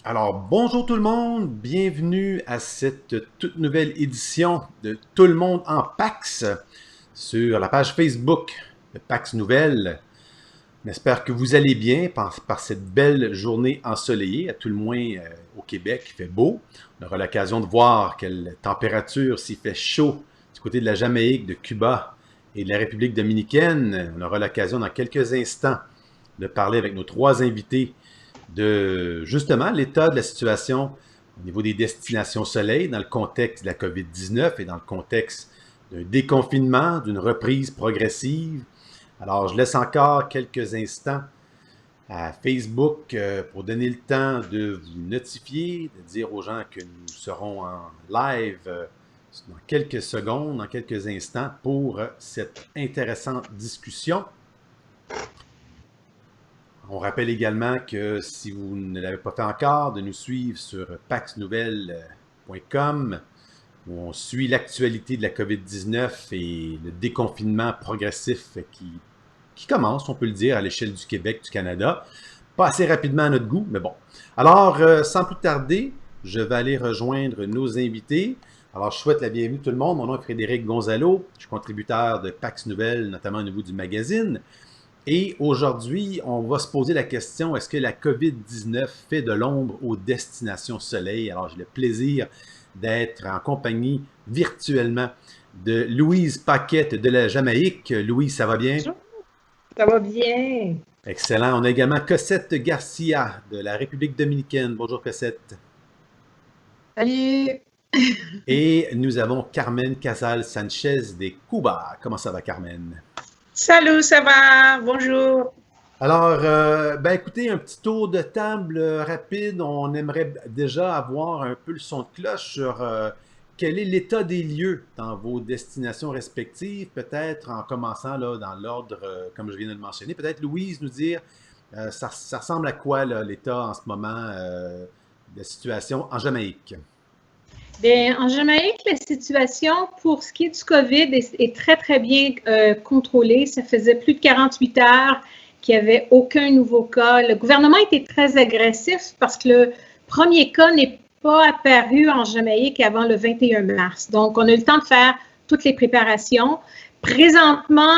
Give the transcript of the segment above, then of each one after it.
Alors, bonjour tout le monde, bienvenue à cette toute nouvelle édition de Tout le monde en PAX sur la page Facebook de PAX Nouvelles. J'espère que vous allez bien par cette belle journée ensoleillée, à tout le moins au Québec, il fait beau. On aura l'occasion de voir quelle température s'il fait chaud du côté de la Jamaïque, de Cuba et de la République dominicaine. On aura l'occasion dans quelques instants de parler avec nos trois invités de justement l'état de la situation au niveau des destinations soleil dans le contexte de la COVID-19 et dans le contexte d'un déconfinement, d'une reprise progressive. Alors, je laisse encore quelques instants à Facebook pour donner le temps de vous notifier, de dire aux gens que nous serons en live dans quelques secondes, dans quelques instants pour cette intéressante discussion. On rappelle également que si vous ne l'avez pas fait encore, de nous suivre sur paxnouvelle.com où on suit l'actualité de la COVID-19 et le déconfinement progressif qui commence, on peut le dire, à l'échelle du Québec, du Canada. Pas assez rapidement à notre goût, mais bon. Alors, sans plus tarder, je vais aller rejoindre nos invités. Alors, je souhaite la bienvenue à tout le monde. Mon nom est Frédéric Gonzalo. Je suis contributeur de Pax Nouvelles, notamment au niveau du magazine. Et aujourd'hui, on va se poser la question, est-ce que la COVID-19 fait de l'ombre aux destinations soleil? Alors, j'ai le plaisir d'être en compagnie virtuellement de Louise Paquette de la Jamaïque. Louise, ça va bien? Bonjour, ça va bien. Excellent. On a également Cossette Garcia de la République dominicaine. Bonjour Cossette. Salut. Et nous avons Carmen Casal Sanchez de Cuba. Comment ça va, Carmen? Salut, ça va? Bonjour. Alors, ben écoutez, un petit tour de table rapide. On aimerait déjà avoir un peu le son de cloche sur quel est l'état des lieux dans vos destinations respectives, peut-être en commençant là dans l'ordre, comme je viens de le mentionner. Peut-être Louise nous dire, ça ressemble à quoi là, l'état en ce moment de la situation en Jamaïque? Bien, en Jamaïque, la situation pour ce qui est du COVID est très, très bien contrôlée. Ça faisait plus de 48 heures qu'il n'y avait aucun nouveau cas. Le gouvernement était très agressif parce que le premier cas n'est pas apparu en Jamaïque avant le 21 mars. Donc, on a eu le temps de faire toutes les préparations. Présentement,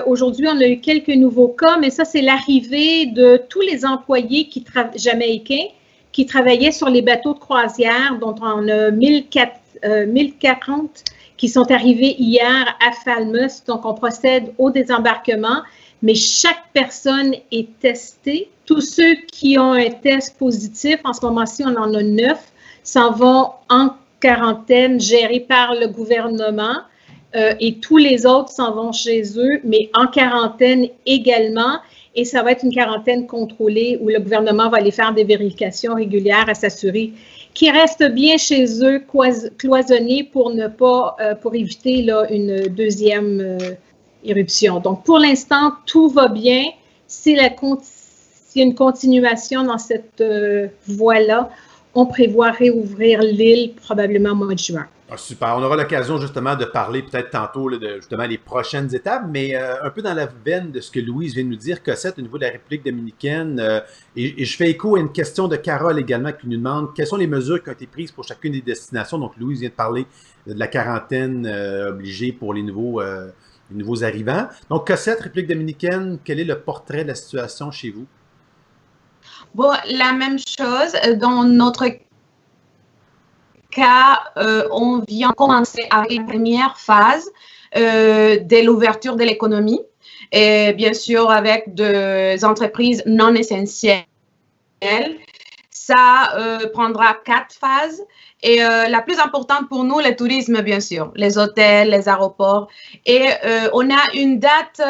aujourd'hui, on a eu quelques nouveaux cas, mais ça, c'est l'arrivée de tous les employés jamaïcains qui travaillaient sur les bateaux de croisière, dont on a 1040 qui sont arrivés hier à Falmouth. Donc, on procède au désembarquement, mais chaque personne est testée. Tous ceux qui ont un test positif, en ce moment-ci, on en a 9, s'en vont en quarantaine gérée par le gouvernement. Et tous les autres s'en vont chez eux, mais en quarantaine également. Et ça va être une quarantaine contrôlée où le gouvernement va aller faire des vérifications régulières à s'assurer qu'ils restent bien chez eux, cloisonnés pour ne pas, pour éviter là, une deuxième éruption. Donc, pour l'instant, tout va bien. S'il y a une continuation dans cette voie-là, on prévoit réouvrir l'île probablement au mois de juin. Ah, super. On aura l'occasion justement de parler peut-être tantôt là, de justement les prochaines étapes, mais un peu dans la veine de ce que Louise vient de nous dire, Cossette, au niveau de la République dominicaine, et je fais écho à une question de Carole également qui nous demande quelles sont les mesures qui ont été prises pour chacune des destinations. Donc Louise vient de parler de la quarantaine obligée pour les nouveaux arrivants. Donc Cossette, République dominicaine, quel est le portrait de la situation chez vous? Bon, la même chose dans notre cas, on vient commencer avec la première phase de l'ouverture de l'économie et bien sûr avec des entreprises non essentielles. Ça prendra 4 phases et la plus importante pour nous, le tourisme bien sûr, les hôtels, les aéroports et on a une date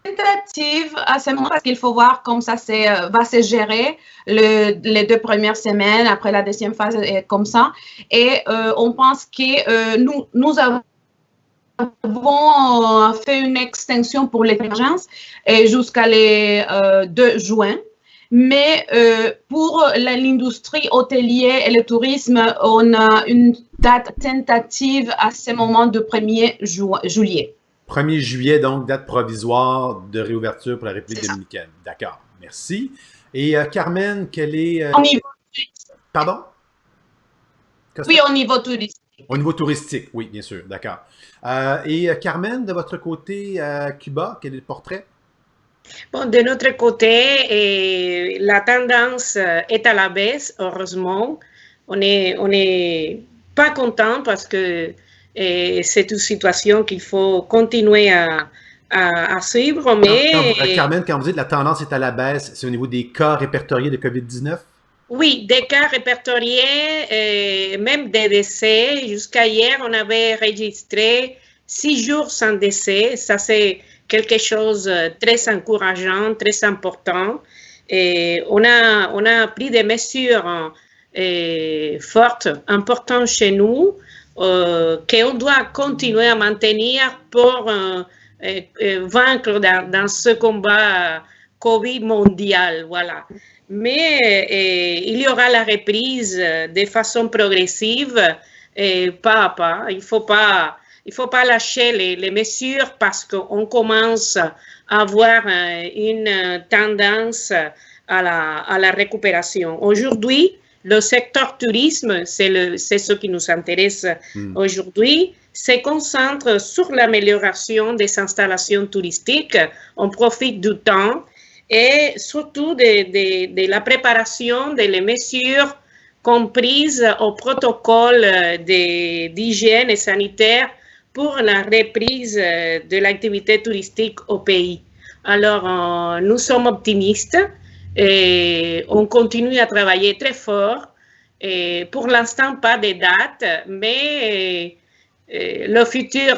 tentative à ce moment parce qu'il faut voir comment ça va se gérer les 2 premières semaines. Après la deuxième phase est comme ça. Et on pense que nous avons fait une extension pour l'émergence jusqu'à le 2 juin. Mais pour l'industrie hôtelière et le tourisme, on a une date tentative à ce moment de 1er juillet. 1er juillet, donc, date provisoire de réouverture pour la République dominicaine. D'accord, merci. Et Carmen, quel est... Au niveau, Pardon? oui, au niveau touristique. Au niveau touristique, oui, bien sûr, d'accord. Et Carmen, de votre côté, à Cuba, quel est le portrait? Bon, de notre côté, la tendance est à la baisse, heureusement. On est pas content parce que c'est une situation qu'il faut continuer à suivre, mais... Carmen, quand vous dites la tendance est à la baisse, c'est au niveau des cas répertoriés de COVID-19? Oui, des cas répertoriés, même des décès. Jusqu'à hier, on avait enregistré 6 jours sans décès. Ça, c'est quelque chose de très encourageant, très important. Et on a pris des mesures fortes, importantes chez nous, qu'on doit continuer à maintenir pour vaincre dans ce combat COVID mondial. Voilà. Mais il y aura la reprise de façon progressive, pas à pas. Il faut pas lâcher les mesures parce qu'on commence à avoir une tendance à la récupération. Aujourd'hui, le secteur tourisme, c'est ce qui nous intéresse aujourd'hui, se concentre sur l'amélioration des installations touristiques. On profite du temps et surtout de la préparation des mesures comprises au protocole d'hygiène et sanitaire pour la reprise de l'activité touristique au pays. Alors, nous sommes optimistes et on continue à travailler très fort. Et pour l'instant, pas de date, mais le futur,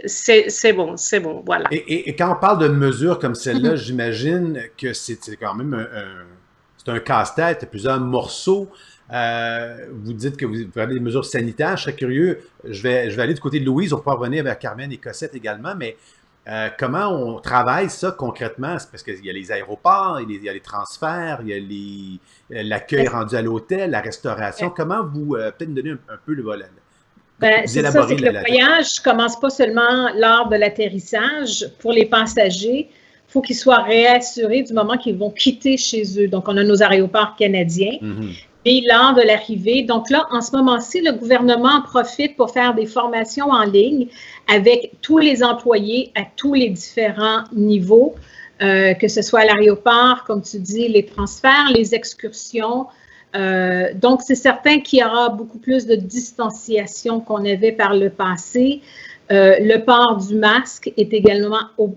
c'est bon, voilà. Et quand on parle de mesures comme celle-là, j'imagine que c'est quand même c'est un casse-tête, plusieurs morceaux. Vous dites que vous prenez des mesures sanitaires. Je serais curieux, je vais aller du côté de Louise, on peut revenir vers Carmen et Cossette également, mais comment on travaille ça concrètement? C'est parce qu'il y a les aéroports, il y a les transferts, il y a l'accueil rendu à l'hôtel, la restauration. Comment vous, peut-être nous donner un peu le volet? C'est ça, c'est que le voyage ne commence pas seulement lors de l'atterrissage. Pour les passagers, il faut qu'ils soient réassurés du moment qu'ils vont quitter chez eux. Donc, on a nos aéroports canadiens. Et lors de l'arrivée, donc là, en ce moment-ci, le gouvernement en profite pour faire des formations en ligne avec tous les employés à tous les différents niveaux, que ce soit à l'aéroport, comme tu dis, les transferts, les excursions. Donc, c'est certain qu'il y aura beaucoup plus de distanciation qu'on avait par le passé. Le port du masque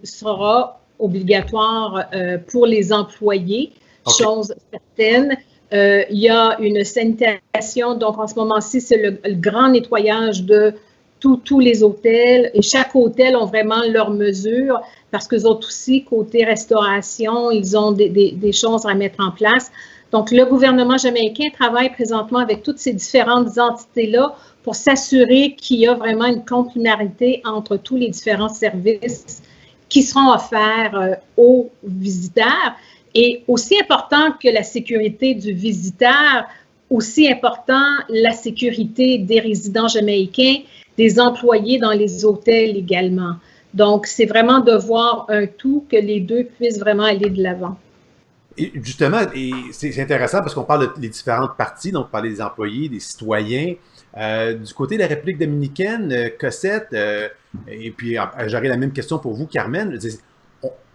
sera obligatoire pour les employés, chose certaine. Il y a une sanitation, donc en ce moment-ci, c'est le grand nettoyage de tous les hôtels et chaque hôtel ont vraiment leurs mesures parce qu'eux autres aussi, côté restauration, ils ont des choses à mettre en place. Donc, le gouvernement jamaïcain travaille présentement avec toutes ces différentes entités-là pour s'assurer qu'il y a vraiment une complémentarité entre tous les différents services qui seront offerts aux visiteurs. Et aussi important que la sécurité du visiteur, aussi important la sécurité des résidents jamaïcains, des employés dans les hôtels également. Donc, c'est vraiment de voir un tout, que les deux puissent vraiment aller de l'avant. Et justement, c'est intéressant parce qu'on parle des différentes parties, donc parler des employés, des citoyens. Du côté de la République dominicaine, Cossette, et puis j'aurais la même question pour vous, Carmen.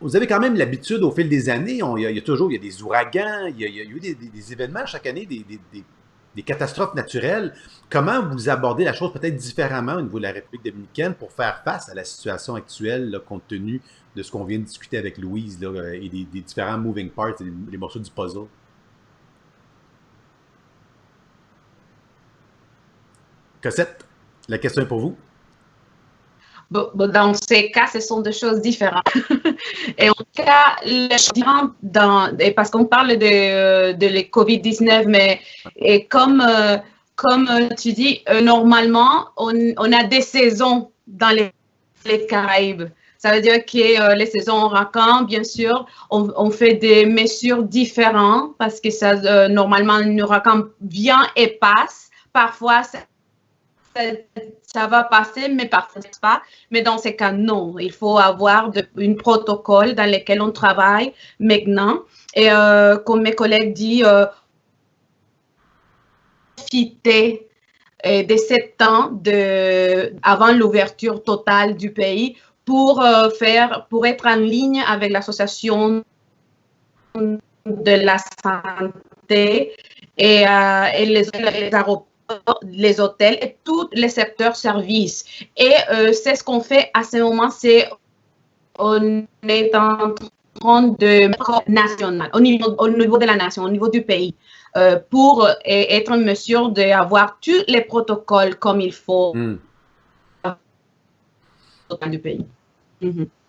Vous avez quand même l'habitude au fil des années, il y a des ouragans, il y a eu des événements chaque année, des catastrophes naturelles. Comment vous abordez la chose peut-être différemment au niveau de la République dominicaine pour faire face à la situation actuelle, là, compte tenu de ce qu'on vient de discuter avec Louise là, et des différents moving parts, les morceaux du puzzle? Cossette, la question est pour vous. Dans ces cas, ce sont deux choses différentes. Et en tout cas, parce qu'on parle de la COVID-19, mais comme tu dis, normalement, on a des saisons dans les Caraïbes. Ça veut dire que les saisons ouragans, bien sûr, on fait des mesures différentes parce que ça, normalement, un ouragan vient et passe. Parfois, ça va passer, mais parfois pas. Mais dans ces cas, non. Il faut avoir un protocole dans lequel on travaille maintenant. Et comme mes collègues disent, profiter de 7 ans avant l'ouverture totale du pays pour être en ligne avec l'association de la santé et les aéroports, les hôtels et tous les secteurs services. Et c'est ce qu'on fait à ce moment, on est en train de national, au niveau de la nation, au niveau du pays, pour être en mesure d'avoir tous les protocoles comme il faut du pays.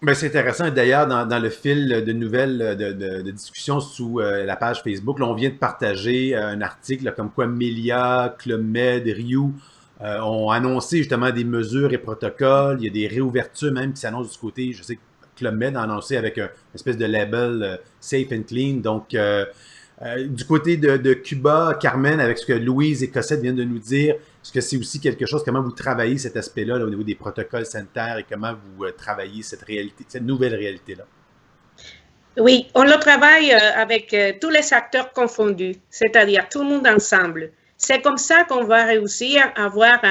Ben, c'est intéressant. D'ailleurs, dans le fil de nouvelles de discussion sous la page Facebook, là, on vient de partager un article là, comme quoi Melia, Club Med, Riou ont annoncé justement des mesures et protocoles. Il y a des réouvertures même qui s'annoncent du côté, je sais que Club Med a annoncé avec une espèce de label Safe and Clean. Donc, du côté de Cuba, Carmen, avec ce que Louise et Cossette viennent de nous dire, est-ce que c'est aussi quelque chose, comment vous travaillez cet aspect-là là, au niveau des protocoles sanitaires et comment vous travaillez cette réalité, cette nouvelle réalité-là? Oui, on le travaille avec tous les acteurs confondus, c'est-à-dire tout le monde ensemble. C'est comme ça qu'on va réussir à avoir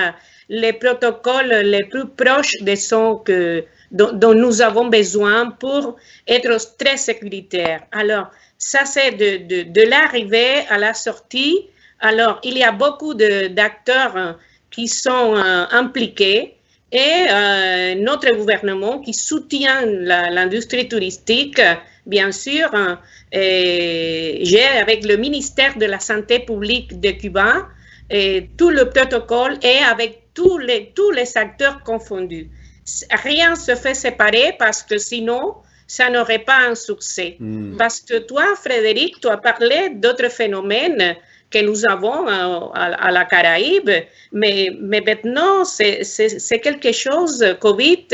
les protocoles les plus proches de ceux dont nous avons besoin pour être très sécuritaires. Alors, ça, c'est de l'arrivée à la sortie. Alors, il y a beaucoup d'acteurs qui sont impliqués et notre gouvernement qui soutient l'industrie touristique, bien sûr, j'ai avec le ministère de la Santé publique de Cuba tout le protocole et avec tous les acteurs confondus. Rien ne se fait séparer parce que sinon, ça n'aurait pas un succès. Parce que toi, Frédéric, tu as parlé d'autres phénomènes que nous avons à la Caraïbe, mais maintenant, c'est quelque chose, COVID,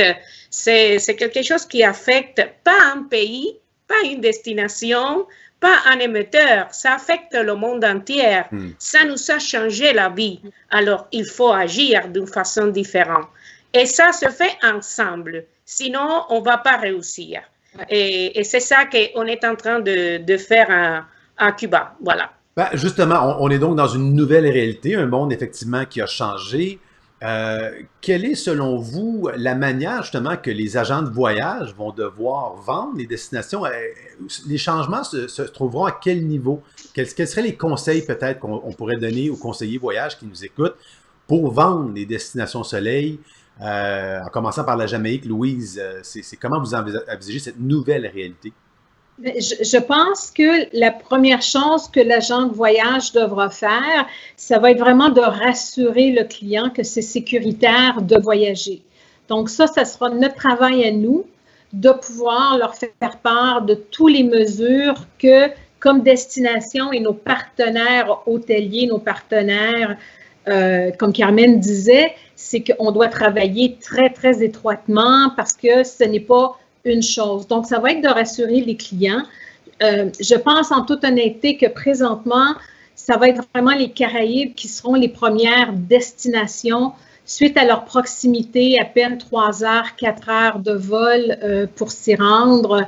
c'est quelque chose qui affecte pas un pays, pas une destination, pas un émetteur, ça affecte le monde entier. Ça nous a changé la vie. Alors, il faut agir d'une façon différente. Et ça se fait ensemble. Sinon, on ne va pas réussir. Et c'est ça qu'on est en train de faire à Cuba. Voilà. Ben, justement, on est donc dans une nouvelle réalité, un monde effectivement qui a changé. Quelle est, selon vous, la manière justement que les agents de voyage vont devoir vendre les destinations? Les changements se trouveront à quel niveau? Quels seraient les conseils peut-être qu'on pourrait donner aux conseillers voyage qui nous écoutent pour vendre les destinations soleil? En commençant par la Jamaïque, Louise, c'est comment vous envisagez cette nouvelle réalité? Je pense que la première chose que l'agent de voyage devra faire, ça va être vraiment de rassurer le client que c'est sécuritaire de voyager. Donc ça sera notre travail à nous de pouvoir leur faire part de toutes les mesures que, comme destination et nos partenaires hôteliers, nos partenaires, comme Carmen disait, c'est qu'on doit travailler très, très étroitement parce que ce n'est pas une chose. Donc, ça va être de rassurer les clients. Je pense en toute honnêteté que présentement, ça va être vraiment les Caraïbes qui seront les premières destinations suite à leur proximité, à peine 3 heures, 4 heures de vol pour s'y rendre,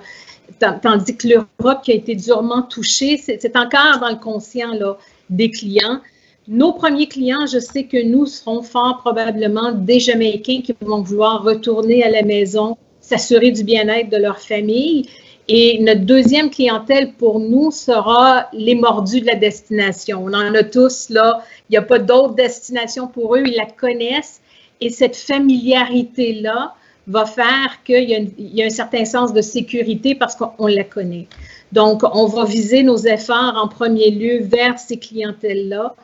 tandis que l'Europe qui a été durement touchée, c'est encore dans le conscient là, des clients. Nos premiers clients, je sais que nous serons fort probablement des Jamaïcains qui vont vouloir retourner à la maison, s'assurer du bien-être de leur famille. Et notre deuxième clientèle pour nous sera les mordus de la destination. On en a tous là. Il n'y a pas d'autre destination pour eux. Ils la connaissent. Et cette familiarité-là va faire qu'il y a un certain sens de sécurité parce qu'on la connaît. Donc, on va viser nos efforts en premier lieu vers ces clientèles-là.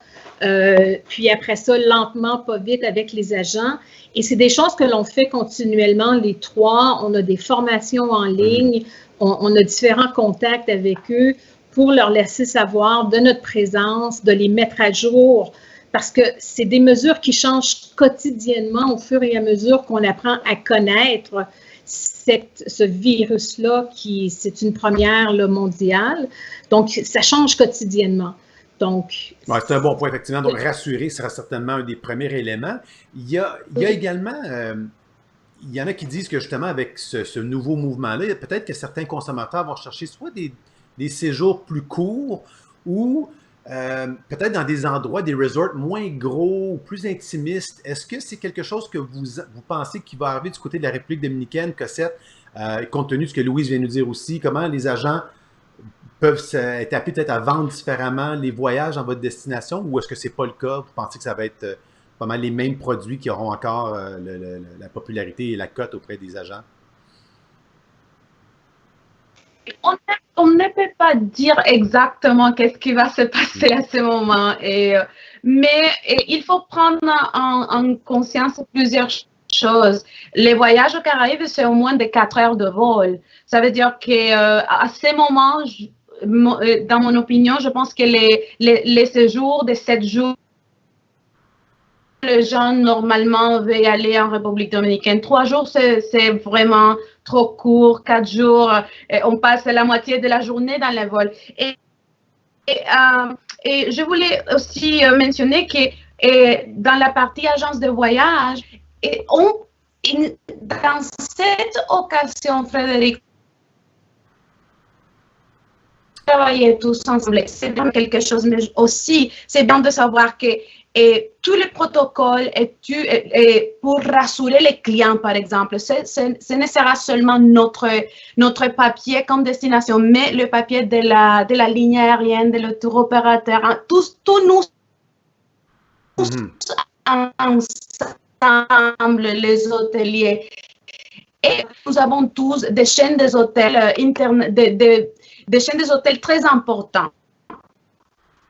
Puis après ça, lentement, pas vite avec les agents. Et c'est des choses que l'on fait continuellement, les trois. On a des formations en ligne, on a différents contacts avec eux pour leur laisser savoir de notre présence, de les mettre à jour, parce que c'est des mesures qui changent quotidiennement au fur et à mesure qu'on apprend à connaître ce virus-là, c'est une première là, mondiale. Donc, ça change quotidiennement. Donc, c'est un bon point, effectivement. Donc, rassurer sera certainement un des premiers éléments. Il y a également, il y en a qui disent que justement, avec ce nouveau mouvement-là, peut-être que certains consommateurs vont chercher soit des séjours plus courts ou peut-être dans des endroits, des resorts moins gros, plus intimistes. Est-ce que c'est quelque chose que vous pensez qui va arriver du côté de la République dominicaine, Cossette, compte tenu de ce que Louise vient nous dire aussi, comment les agents peuvent être appelés peut-être à vendre différemment les voyages dans votre destination, ou est-ce que c'est pas le cas? Vous pensez que ça va être pas mal les mêmes produits qui auront encore la popularité et la cote auprès des agents? On ne peut pas dire exactement qu'est-ce qui va se passer à ce moment, mais il faut prendre en conscience plusieurs choses. Les voyages aux Caraïbes, c'est au moins de 4 heures de vol. Ça veut dire qu'à ce moment, dans mon opinion, je pense que les séjours de 7 jours, les gens normalement veulent aller en République dominicaine. 3 jours, c'est vraiment trop court. 4 jours, on passe la moitié de la journée dans les vols. Et je voulais aussi mentionner que dans la partie agence de voyage, dans cette occasion, Frédéric, travailler tous ensemble, c'est bien quelque chose, mais aussi, c'est bien de savoir que tous les protocoles pour rassurer les clients, par exemple, ce ne sera seulement notre papier comme destination, mais le papier de la ligne aérienne, de le tour opérateur, hein, tous nous ensemble, les hôteliers. Et nous avons tous des chaînes des hôtels des chaînes des hôtels très importantes.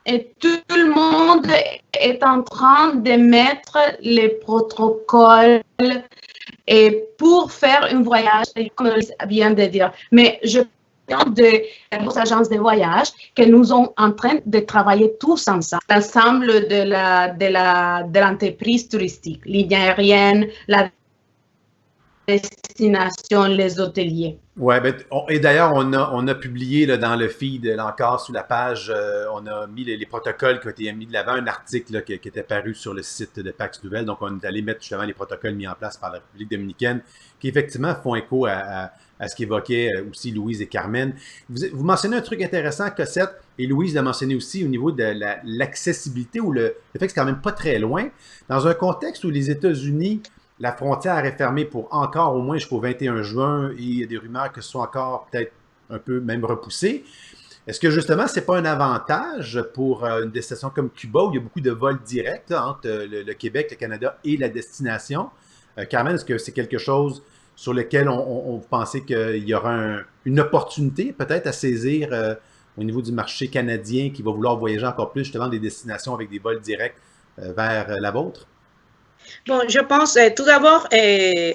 Et tout le monde est en train de mettre les protocoles pour faire un voyage, comme je viens de dire. Mais je parle des agences de voyage que nous sommes en train de travailler tous ensemble. L'ensemble de l'entreprise touristique, ligne aérienne, la destination, les hôteliers. Oui, et d'ailleurs, on a publié là, dans le feed, là, encore sur la page, on a mis les protocoles qui ont été mis de l'avant, un article là, qui était paru sur le site de PAX Nouvelles. Donc, on est allé mettre justement les protocoles mis en place par la République dominicaine qui effectivement font écho à ce qu'évoquaient aussi Louise et Carmen. Vous mentionnez un truc intéressant, Cossette, et Louise l'a mentionné aussi au niveau de l'accessibilité ou le fait que c'est quand même pas très loin. Dans un contexte où les États-Unis, la frontière est fermée pour encore au moins jusqu'au 21 juin et il y a des rumeurs que ce soit encore peut-être un peu même repoussé. Est-ce que justement, ce n'est pas un avantage pour une destination comme Cuba où il y a beaucoup de vols directs là, entre le Québec, le Canada et la destination? Carmen, est-ce que c'est quelque chose sur lequel on pensait qu'il y aura une opportunité peut-être à saisir au niveau du marché canadien qui va vouloir voyager encore plus justement des destinations avec des vols directs vers la vôtre? Bon, je pense tout d'abord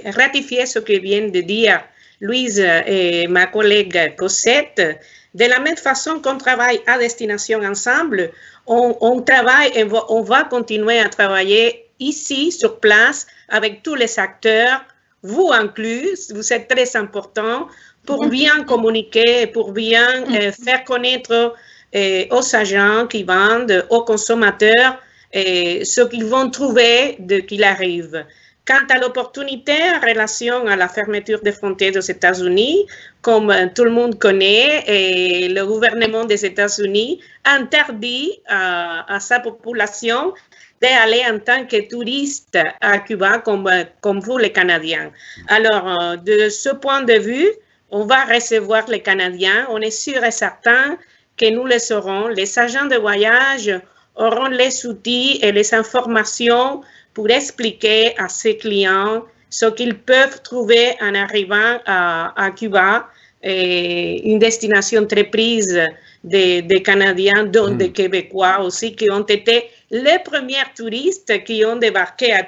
ratifier ce que vient de dire Louise et ma collègue Cossette. De la même façon qu'on travaille à destination ensemble, on travaille et on va continuer à travailler ici, sur place, avec tous les acteurs, vous inclus, vous êtes très importants, pour bien communiquer, pour bien faire connaître aux agents qui vendent, aux consommateurs, ce qu'ils vont trouver de qu'il arrive. Quant à l'opportunité en relation à la fermeture des frontières aux États-Unis, comme tout le monde connaît, le gouvernement des États-Unis interdit à sa population d'aller en tant que touriste à Cuba comme vous les Canadiens. Alors, de ce point de vue, on va recevoir les Canadiens. On est sûr et certain que nous les saurons. Les agents de voyage auront les outils et les informations pour expliquer à ses clients ce qu'ils peuvent trouver en arrivant à Cuba, une destination très prise des Canadiens, dont des Québécois aussi, qui ont été les premiers touristes qui ont débarqué à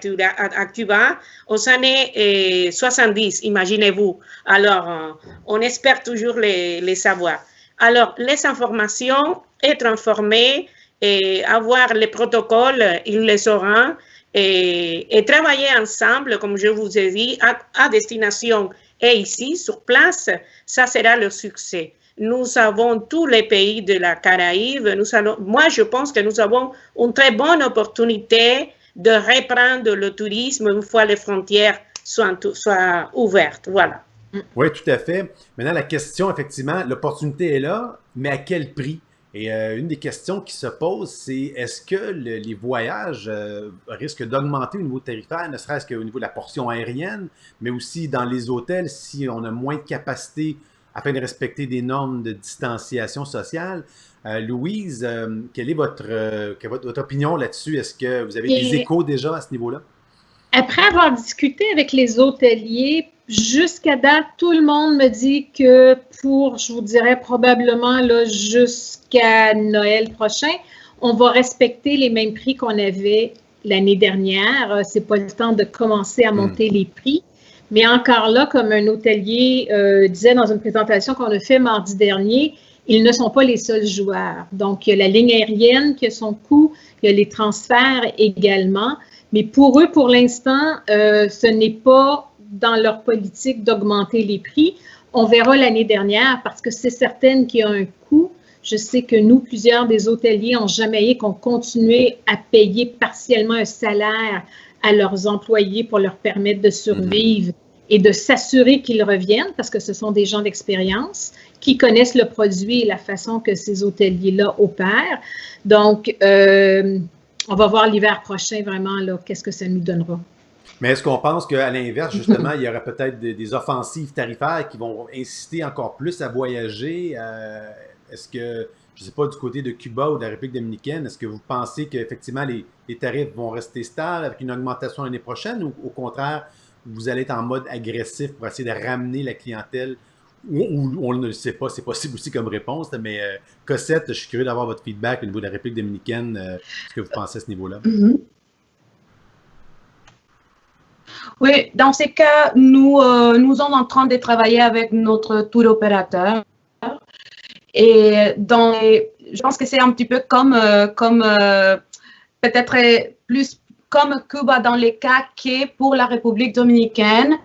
Cuba aux années 70, imaginez-vous. Alors, on espère toujours les savoir. Alors, les informations, être informés, et avoir les protocoles, ils les auront, et travailler ensemble, comme je vous ai dit, à destination et ici, sur place, ça sera le succès. nous avons tous les pays de la Caraïbe. Moi, je pense que nous avons une très bonne opportunité de reprendre le tourisme une fois les frontières soient ouvertes. Voilà. Oui, tout à fait. Maintenant, la question, effectivement, l'opportunité est là, mais à quel prix? Et une des questions qui se pose, c'est est-ce que les voyages risquent d'augmenter au niveau tarifaire, ne serait-ce qu'au niveau de la portion aérienne, mais aussi dans les hôtels, si on a moins de capacité afin de respecter des normes de distanciation sociale. Louise, quelle est votre opinion là-dessus? Est-ce que vous avez des échos déjà à ce niveau-là? Après avoir discuté avec les hôteliers, jusqu'à date, tout le monde me dit que pour, je vous dirais probablement là, jusqu'à Noël prochain, on va respecter les mêmes prix qu'on avait l'année dernière. C'est pas le temps de commencer à monter les prix. Mais encore là, comme un hôtelier disait dans une présentation qu'on a fait mardi dernier, ils ne sont pas les seuls joueurs. Donc, il y a la ligne aérienne qui a son coût, il y a les transferts également. Mais pour eux, pour l'instant, ce n'est pas dans leur politique d'augmenter les prix. On verra l'année dernière parce que c'est certain qu'il y a un coût. Je sais que nous, plusieurs des hôteliers en Jamaïque ont continué à payer partiellement un salaire à leurs employés pour leur permettre de survivre et de s'assurer qu'ils reviennent parce que ce sont des gens d'expérience qui connaissent le produit et la façon que ces hôteliers-là opèrent. Donc, on va voir l'hiver prochain vraiment là, qu'est-ce que ça nous donnera. Mais est-ce qu'on pense qu'à l'inverse, justement, il y aurait peut-être des offensives tarifaires qui vont inciter encore plus à voyager? Est-ce que, je ne sais pas, du côté de Cuba ou de la République dominicaine, est-ce que vous pensez qu'effectivement les tarifs vont rester stables avec une augmentation l'année prochaine ou au contraire, vous allez être en mode agressif pour essayer de ramener la clientèle ou on ne le sait pas, c'est possible aussi comme réponse, mais Cossette, je suis curieux d'avoir votre feedback au niveau de la République dominicaine, ce que vous pensez à ce niveau-là. Oui, dans ces cas, nous sommes en train de travailler avec notre tour opérateur. Et je pense que c'est un petit peu comme peut-être plus comme Cuba dans les cas que pour la République dominicaine,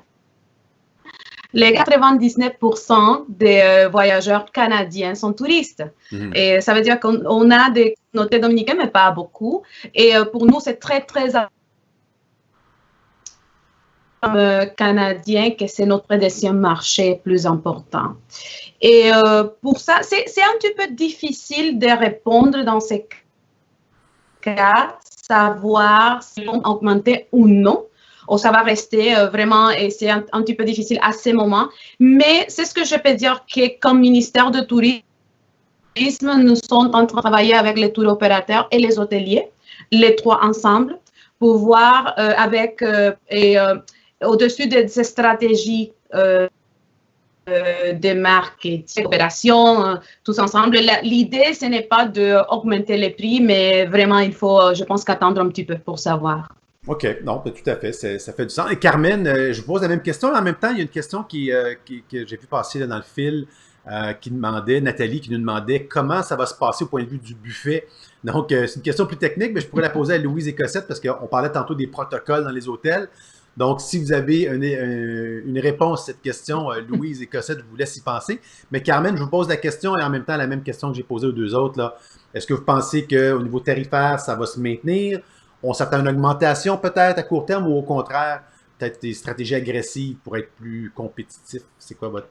les 99% des voyageurs canadiens sont touristes. Et ça veut dire qu'on a des communautés dominicaines, mais pas beaucoup. Et pour nous, c'est très, très canadien que c'est notre deuxième marché plus important. Et pour ça, c'est un petit peu difficile de répondre dans ces cas, savoir si on va augmenter ou non. Ou ça va rester vraiment, et c'est un petit peu difficile à ce moment. Mais c'est ce que je peux dire que comme ministère de Tourisme, nous sommes en train de travailler avec les tour opérateurs et les hôteliers, les trois ensemble, pour voir au-dessus de ces stratégies de marketing, d'opération, tous ensemble. L'idée, ce n'est pas d'augmenter les prix, mais vraiment, il faut, je pense, qu'attendre un petit peu pour savoir. OK, non, tout à fait, ça fait du sens. Et Carmen, je vous pose la même question, mais en même temps, il y a une question que j'ai vu passer là, dans le fil, qui demandait, Nathalie qui nous demandait comment ça va se passer au point de vue du buffet. Donc, c'est une question plus technique, mais je pourrais la poser à Louise et Cossette parce qu'on parlait tantôt des protocoles dans les hôtels. Donc, si vous avez une réponse à cette question, Louise et Cossette, je vous laisse y penser. Mais Carmen, je vous pose la question et en même temps la même question que j'ai posée aux deux autres, là. Est-ce que vous pensez qu'au niveau tarifaire, ça va se maintenir? On s'attend à une augmentation peut-être à court terme ou au contraire, peut-être des stratégies agressives pour être plus compétitif? C'est quoi votre...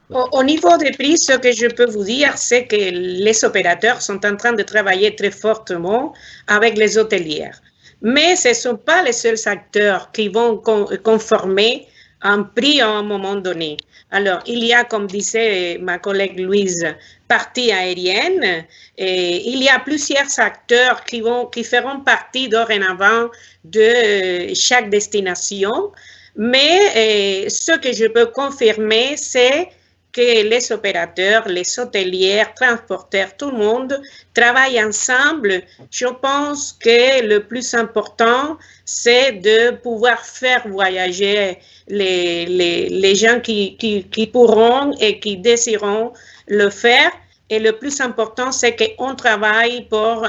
Au niveau des prix, ce que je peux vous dire, c'est que les opérateurs sont en train de travailler très fortement avec les hôtelières. Mais ce ne sont pas les seuls acteurs qui vont conformer un prix à un moment donné. Alors, il y a, comme disait ma collègue Louise, partie aérienne, et il y a plusieurs acteurs qui feront partie dorénavant de chaque destination. Mais ce que je peux confirmer, c'est que les opérateurs, les hôteliers, transporteurs, tout le monde travaille ensemble. Je pense que le plus important, c'est de pouvoir faire voyager les gens qui pourront et qui désireront le faire. Et le plus important, c'est qu'on travaille pour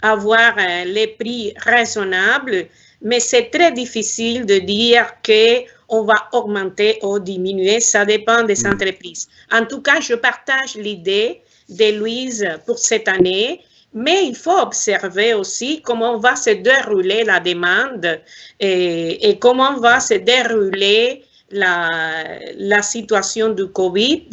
avoir les prix raisonnables. Mais c'est très difficile de dire que on va augmenter ou diminuer, ça dépend des entreprises. En tout cas, je partage l'idée de Louise pour cette année, mais il faut observer aussi comment va se dérouler la demande et comment va se dérouler la situation du Covid.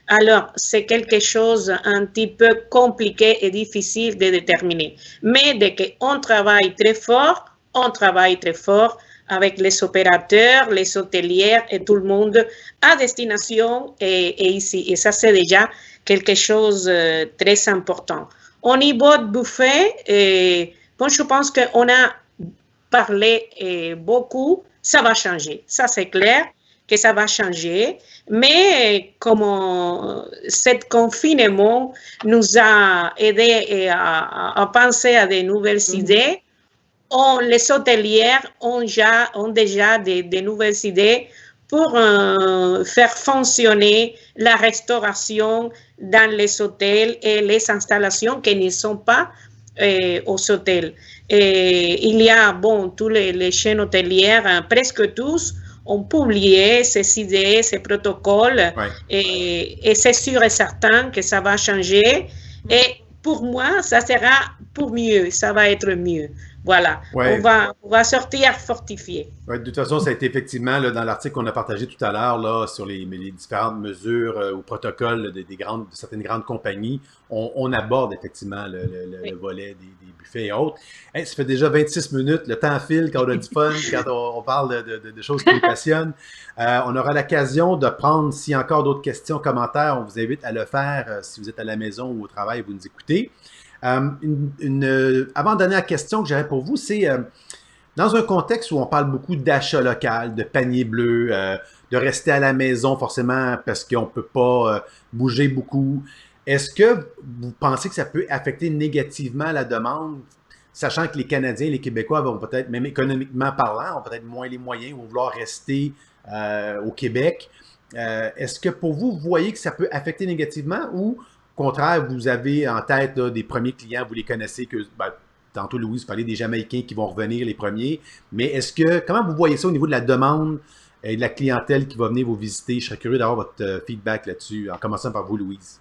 Alors, c'est quelque chose un petit peu compliqué et difficile de déterminer. Mais dès qu'on travaille très fort, on travaille très fort avec les opérateurs, les hôteliers et tout le monde à destination et ici. Et ça, c'est déjà quelque chose de très important. Au niveau de buffet, bon, je pense qu'on a parlé beaucoup, ça va changer. Ça, c'est clair que ça va changer. Mais comme cet confinement nous a aidé à penser à de nouvelles idées, les hôteliers ont déjà de nouvelles idées pour faire fonctionner la restauration dans les hôtels et les installations qui ne sont pas aux hôtels. Et il y a, bon, tous les chaînes hôtelières, presque tous, ont publié ces idées, ces protocoles, et c'est sûr et certain que ça va changer. Et pour moi, ça sera pour mieux, ça va être mieux. Voilà, on va sortir fortifié. Ouais, de toute façon, ça a été effectivement là, dans l'article qu'on a partagé tout à l'heure là, sur les différentes mesures ou protocoles de certaines grandes compagnies. On aborde effectivement le volet des buffets et autres. Hey, ça fait déjà 26 minutes, le temps file quand on a du fun, quand on parle de choses qui nous passionnent. On aura l'occasion de prendre, s'il y a encore d'autres questions, commentaires, on vous invite à le faire si vous êtes à la maison ou au travail et vous nous écoutez. Avant-dernière question que j'avais pour vous, c'est dans un contexte où on parle beaucoup d'achat local, de panier bleu, de rester à la maison forcément parce qu'on ne peut pas bouger beaucoup, est-ce que vous pensez que ça peut affecter négativement la demande, sachant que les Canadiens, les Québécois vont peut-être, même économiquement parlant, ont peut-être moins les moyens, vont vouloir rester au Québec. Est-ce que pour vous, vous voyez que ça peut affecter négativement ou au contraire, vous avez en tête là, des premiers clients, vous les connaissez, que tantôt Louise parlait des Jamaïcains qui vont revenir les premiers, mais comment vous voyez ça au niveau de la demande et de la clientèle qui va venir vous visiter? Je serais curieux d'avoir votre feedback là-dessus, en commençant par vous, Louise.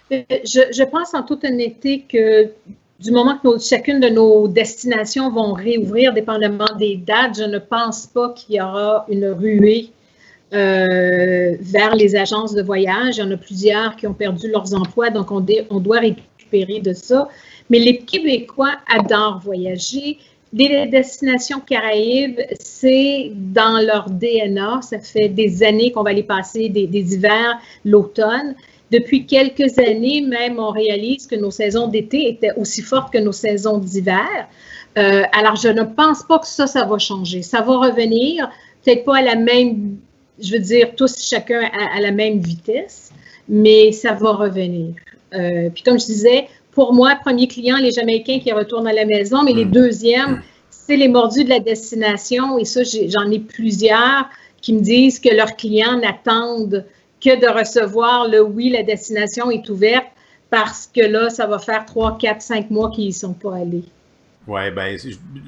Je pense en toute honnêteté que du moment que chacune de nos destinations vont réouvrir, dépendamment des dates, je ne pense pas qu'il y aura une ruée vers les agences de voyage. Il y en a plusieurs qui ont perdu leurs emplois, donc on doit récupérer de ça. Mais les Québécois adorent voyager. Les destinations Caraïbes, c'est dans leur DNA. Ça fait des années qu'on va aller passer des hivers, l'automne. Depuis quelques années, même, on réalise que nos saisons d'été étaient aussi fortes que nos saisons d'hiver. Alors, je ne pense pas que ça va changer. Ça va revenir, peut-être pas à la même, je veux dire, tous chacun à la même vitesse, mais ça va revenir. Puis comme je disais, pour moi, premier client, les Jamaïcains qui retournent à la maison, mais les deuxièmes, c'est les mordus de la destination. Et ça, j'en ai plusieurs qui me disent que leurs clients n'attendent que de recevoir le oui, la destination est ouverte, parce que là, ça va faire 3, 4, 5 mois qu'ils n'y sont pas allés. Oui, bien,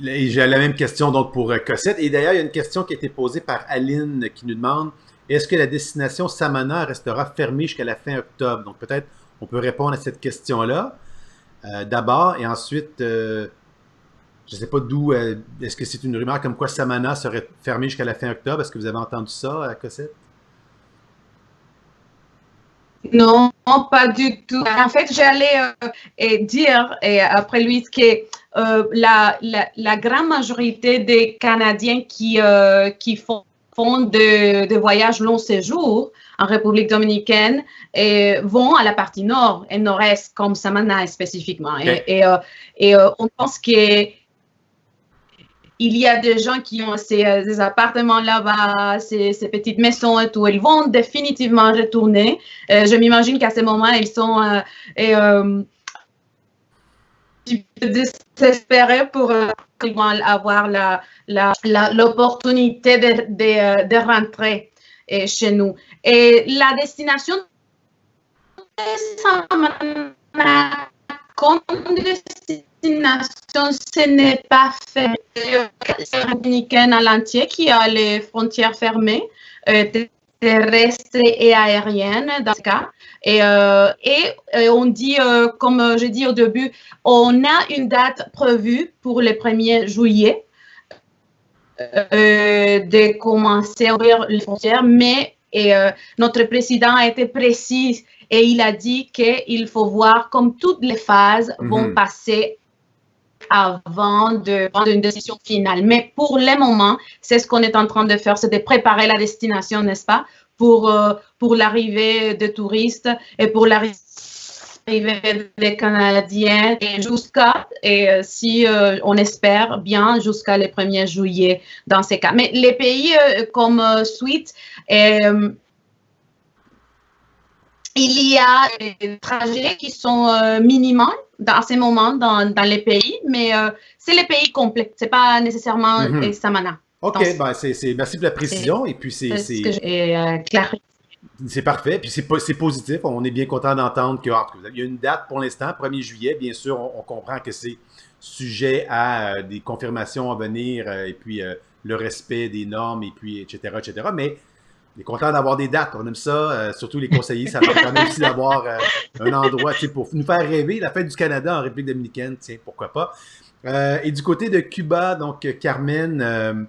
j'ai la même question donc pour Cossette. Et d'ailleurs, il y a une question qui a été posée par Aline qui nous demande, est-ce que la destination Samana restera fermée jusqu'à la fin octobre? Donc peut-être on peut répondre à cette question-là d'abord et ensuite, je ne sais pas d'où, est-ce que c'est une rumeur comme quoi Samana serait fermée jusqu'à la fin octobre? Est-ce que vous avez entendu ça, Cossette? Non, pas du tout. En fait, j'allais dire après lui que la grande majorité des Canadiens qui font de voyages long séjour en République dominicaine vont à la partie nord et nord-est, comme Samana spécifiquement. Okay. Et on pense que il y a des gens qui ont des appartements là-bas, ces petites maisons et tout. Ils vont définitivement retourner. Je m'imagine qu'à ce moment, ils sont désespérés pour avoir l'opportunité de rentrer chez nous. Et la destination comme destination, ce n'est pas fait. C'est dominicaine à l'entier qui a les frontières fermées, terrestres et aériennes dans ce cas. Et on dit, comme je dis au début, on a une date prévue pour le 1er juillet de commencer à ouvrir les frontières, mais notre président a été précis et il a dit qu'il faut voir comme toutes les phases vont passer avant de prendre une décision finale. Mais pour le moment, c'est ce qu'on est en train de faire, c'est de préparer la destination, n'est-ce pas, pour l'arrivée de touristes et pour l'arrivée des Canadiens et jusqu'à, si on espère bien, jusqu'à le 1er juillet dans ces cas. Mais les pays comme Suisse, il y a des trajets qui sont minimums dans ces moments dans les pays, mais c'est les pays complets, c'est pas nécessairement Samana. OK, merci pour la précision. Et puis, c'est parfait. Puis, c'est positif. On est bien content d'entendre qu'il y a une date pour l'instant, 1er juillet. Bien sûr, on comprend que c'est sujet à des confirmations à venir et puis le respect des normes et puis, etc., etc. Mais on est content d'avoir des dates. On aime ça. Surtout les conseillers, ça permet aussi d'avoir un endroit pour nous faire rêver. La fête du Canada en République dominicaine, tiens, pourquoi pas. Et du côté de Cuba, donc Carmen,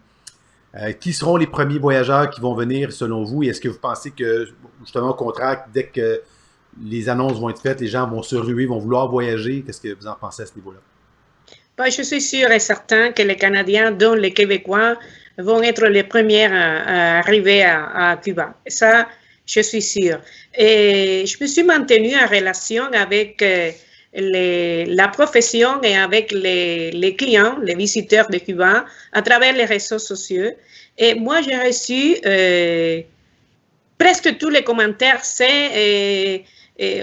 qui seront les premiers voyageurs qui vont venir selon vous? Et est-ce que vous pensez que, justement, au contraire, dès que les annonces vont être faites, les gens vont se ruer, vont vouloir voyager? Qu'est-ce que vous en pensez à ce niveau-là? Je suis sûre et certain que les Canadiens, dont les Québécois, vont être les premiers à arriver à Cuba. Ça, je suis sûre. Et je me suis maintenue en relation avec la profession et avec les clients, les visiteurs de Cuba, à travers les réseaux sociaux. Et moi, j'ai reçu presque tous les commentaires. C'est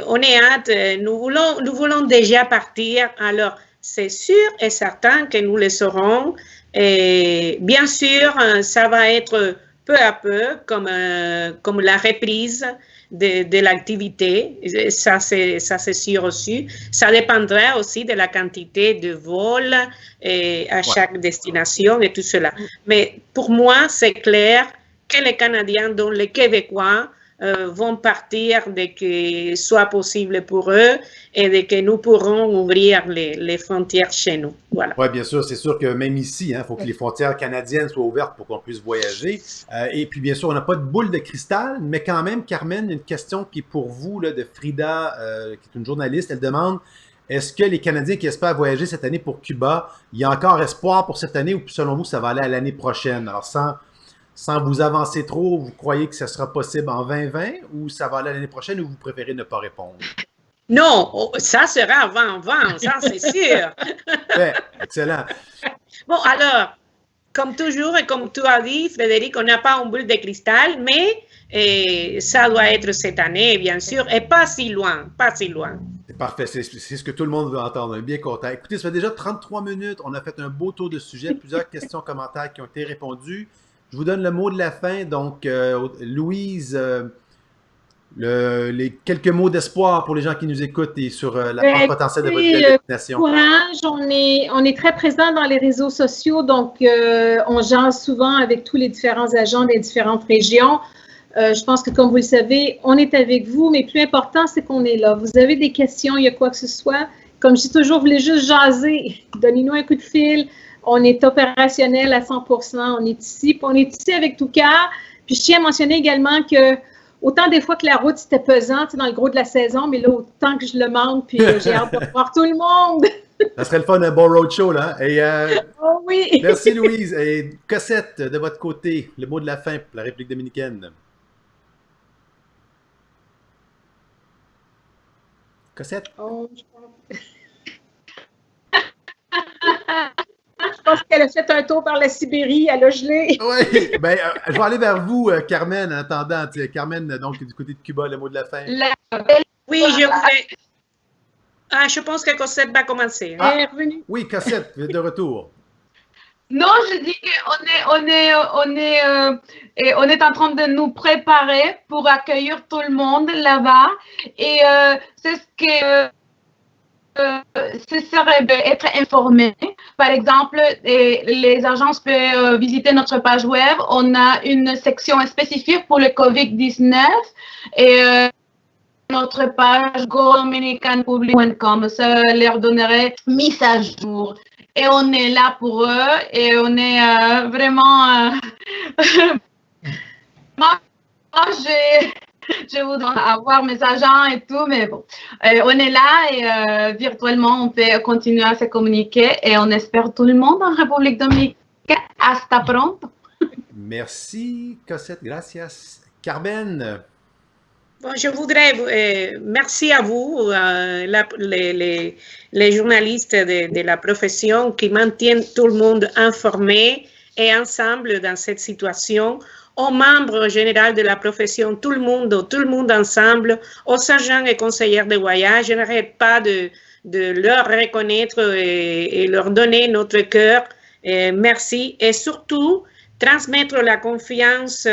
on est hâte, nous voulons déjà partir. Alors, c'est sûr et certain que nous le saurons. Et bien sûr, ça va être peu à peu comme la reprise de l'activité. Ça, c'est sûr aussi. Ça dépendra aussi de la quantité de vols à chaque destination et tout cela. Mais pour moi, c'est clair que les Canadiens, dont les Québécois, vont partir dès que soit possible pour eux et dès que nous pourrons ouvrir les frontières chez nous. Voilà. Oui, bien sûr. C'est sûr que même ici, il faut que les frontières canadiennes soient ouvertes pour qu'on puisse voyager. Et puis, bien sûr, on n'a pas de boule de cristal, mais quand même, Carmen, une question qui est pour vous, là, de Frida, qui est une journaliste. Elle demande, est-ce que les Canadiens qui espèrent voyager cette année pour Cuba, il y a encore espoir pour cette année ou selon vous, ça va aller à l'année prochaine? Alors, sans vous avancer trop, vous croyez que ça sera possible en 2020 ou ça va aller l'année prochaine ou vous préférez ne pas répondre? Non, ça sera avant 20, ça c'est sûr. Ouais, excellent. Bon, alors, comme toujours et comme tu as dit, Frédéric, on n'a pas une boule de cristal, mais ça doit être cette année, bien sûr, et pas si loin, pas si loin. C'est parfait, c'est ce que tout le monde veut entendre, on est bien content. Écoutez, ça fait déjà 33 minutes, on a fait un beau tour de sujet, plusieurs questions, commentaires qui ont été répondus. Je vous donne le mot de la fin. Donc, Louise, les quelques mots d'espoir pour les gens qui nous écoutent et sur la part potentielle de votre destination. Courage, on est très présent dans les réseaux sociaux, donc on jase souvent avec tous les différents agents des différentes régions. Je pense que, comme vous le savez, on est avec vous, mais plus important, c'est qu'on est là. Vous avez des questions, il y a quoi que ce soit. Comme je dis toujours, vous voulez juste jaser, donnez-nous un coup de fil. On est opérationnel à 100%. On est ici, puis on est ici avec tout cœur. Puis je tiens à mentionner également que autant des fois que la route, c'était pesant, dans le gros de la saison, mais là, autant que je le manque, puis j'ai hâte de voir tout le monde. Ça serait le fun, un bon roadshow, là. Et, oh oui! Merci, Louise. Et Cossette, de votre côté, le mot de la fin pour la République dominicaine. Cossette? Oh, je pense qu'elle a fait un tour par la Sibérie, elle a gelé. Oui, ben, je vais aller vers vous, Carmen, en attendant. Carmen, donc, du côté de Cuba, le mot de la fin. Oui, je voulais... Ah, je pense que Cossette va commencer. Elle est revenue. Oui, Cossette, vous êtes de retour. Non, je dis qu'on est en train de nous préparer pour accueillir tout le monde là-bas. Et c'est ce que ce serait d'être informé. Par exemple, les agences peuvent visiter notre page web. On a une section spécifique pour le COVID-19 et notre page godominicanpublic.com. Ça leur donnerait mise à jour. Et on est là pour eux et on est vraiment... moi, je voudrais avoir mes agents et tout, mais bon, on est là et virtuellement, on peut continuer à se communiquer et on espère tout le monde en République dominicaine. Hasta pronto. Merci, Cosette. Gracias. Carmen. Bon, je voudrais, merci à vous, les journalistes de la profession qui maintiennent tout le monde informé et ensemble dans cette situation, aux membres généraux de la profession, tout le monde ensemble, aux agents et conseillères de voyage. Je n'arrête pas de leur reconnaître et leur donner notre cœur. Merci. Et surtout, transmettre la confiance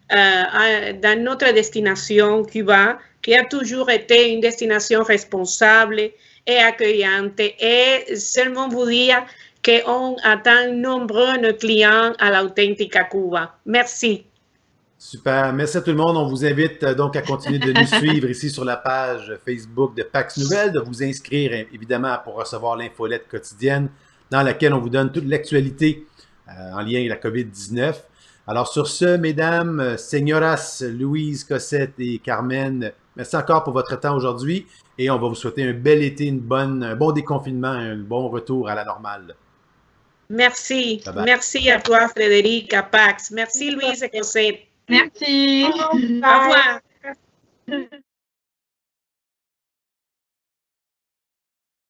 dans notre destination, Cuba, qui a toujours été une destination responsable et accueillante. Et seulement vous dire qu'on attend nombreux nos clients à l'Authentica Cuba. Merci. Super. Merci à tout le monde. On vous invite donc à continuer de nous suivre ici sur la page Facebook de Pax Nouvelles, de vous inscrire évidemment pour recevoir l'infolette quotidienne dans laquelle on vous donne toute l'actualité en lien avec la COVID-19. Alors sur ce, mesdames, señoras, Louise, Cosette et Carmen, merci encore pour votre temps aujourd'hui et on va vous souhaiter un bel été, un bon déconfinement, un bon retour à la normale. Merci. Bye bye. Merci à toi, Frédéric, à Pax. Merci, Louise et Cosette. Merci. Au revoir.